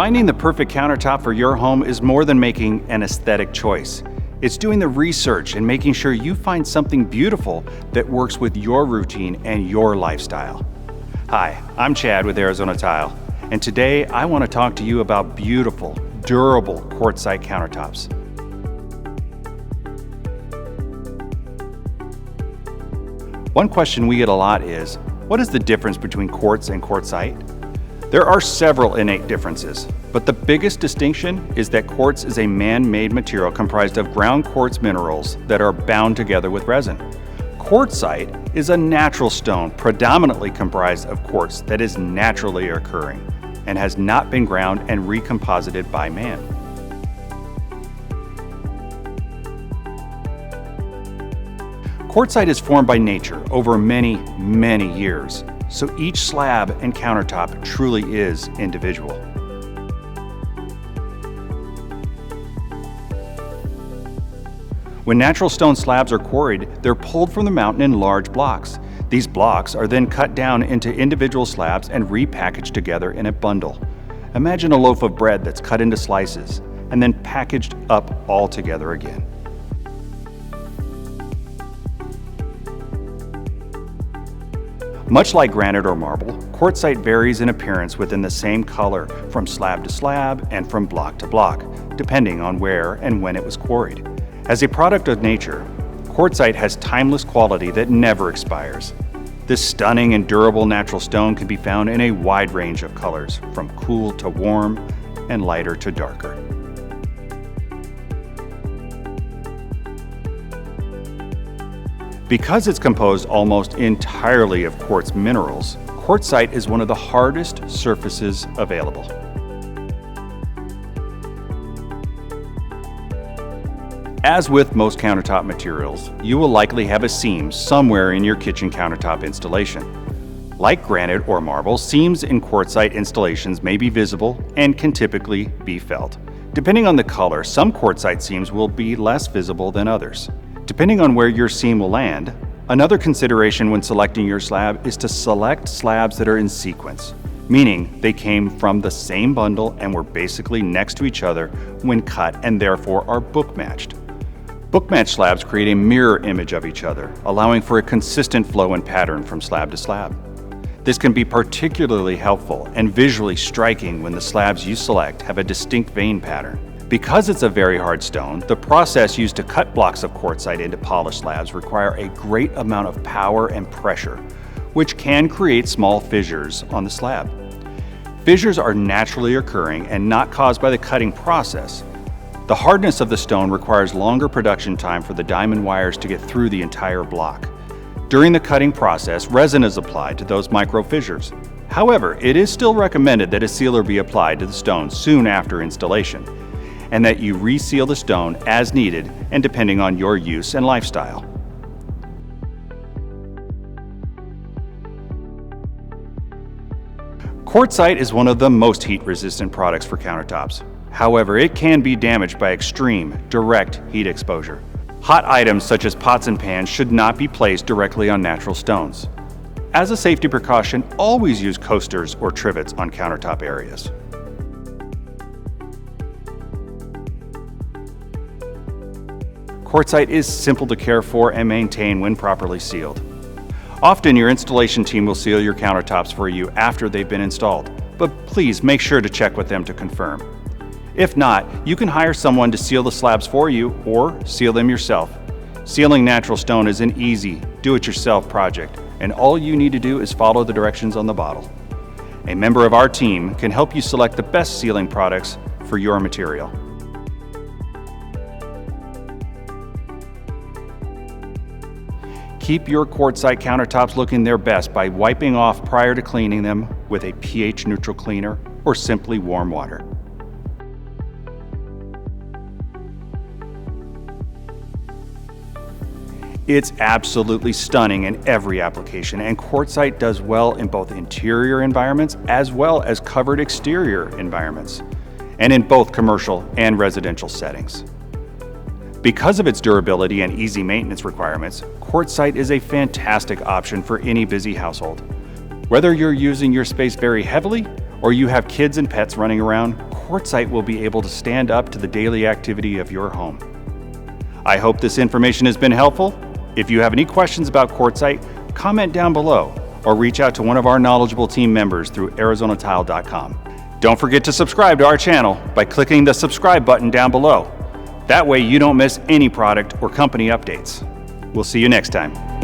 Finding the perfect countertop for your home is more than making an aesthetic choice. It's doing the research and making sure you find something beautiful that works with your routine and your lifestyle. Hi, I'm Chad with Arizona Tile, and today I want to talk to you about beautiful, durable quartzite countertops. One question we get a lot is, what is the difference between quartz and quartzite? There are several innate differences, but the biggest distinction is that quartz is a man-made material comprised of ground quartz minerals that are bound together with resin. Quartzite is a natural stone predominantly comprised of quartz that is naturally occurring and has not been ground and recomposited by man. Quartzite is formed by nature over many, many years, so each slab and countertop truly is individual. When natural stone slabs are quarried, they're pulled from the mountain in large blocks. These blocks are then cut down into individual slabs and repackaged together in a bundle. Imagine a loaf of bread that's cut into slices and then packaged up all together again. Much like granite or marble, quartzite varies in appearance within the same color from slab to slab and from block to block, depending on where and when it was quarried. As a product of nature, quartzite has timeless quality that never expires. This stunning and durable natural stone can be found in a wide range of colors, from cool to warm and lighter to darker. Because it's composed almost entirely of quartz minerals, quartzite is one of the hardest surfaces available. As with most countertop materials, you will likely have a seam somewhere in your kitchen countertop installation. Like granite or marble, seams in quartzite installations may be visible and can typically be felt. Depending on the color, some quartzite seams will be less visible than others. Depending on where your seam will land, another consideration when selecting your slab is to select slabs that are in sequence, meaning they came from the same bundle and were basically next to each other when cut and therefore are book-matched. Book-matched slabs create a mirror image of each other, allowing for a consistent flow and pattern from slab to slab. This can be particularly helpful and visually striking when the slabs you select have a distinct vein pattern. Because it's a very hard stone, the process used to cut blocks of quartzite into polished slabs require a great amount of power and pressure, which can create small fissures on the slab. Fissures are naturally occurring and not caused by the cutting process. The hardness of the stone requires longer production time for the diamond wires to get through the entire block. During the cutting process, resin is applied to those micro fissures. However, it is still recommended that a sealer be applied to the stone soon after installation, and that you reseal the stone as needed and depending on your use and lifestyle. Quartzite is one of the most heat-resistant products for countertops. However, it can be damaged by extreme, direct heat exposure. Hot items such as pots and pans should not be placed directly on natural stones. As a safety precaution, always use coasters or trivets on countertop areas. Quartzite is simple to care for and maintain when properly sealed. Often your installation team will seal your countertops for you after they've been installed, but please make sure to check with them to confirm. If not, you can hire someone to seal the slabs for you or seal them yourself. Sealing natural stone is an easy, do-it-yourself project, and all you need to do is follow the directions on the bottle. A member of our team can help you select the best sealing products for your material. Keep your quartzite countertops looking their best by wiping off prior to cleaning them with a pH-neutral cleaner or simply warm water. It's absolutely stunning in every application, and quartzite does well in both interior environments as well as covered exterior environments, and in both commercial and residential settings. Because of its durability and easy maintenance requirements, quartzite is a fantastic option for any busy household. Whether you're using your space very heavily or you have kids and pets running around, Quartzite will be able to stand up to the daily activity of your home. I hope this information has been helpful. If you have any questions about Quartzite, comment down below or reach out to one of our knowledgeable team members through arizonatile.com. Don't forget to subscribe to our channel by clicking the subscribe button down below. That way you don't miss any product or company updates. We'll see you next time.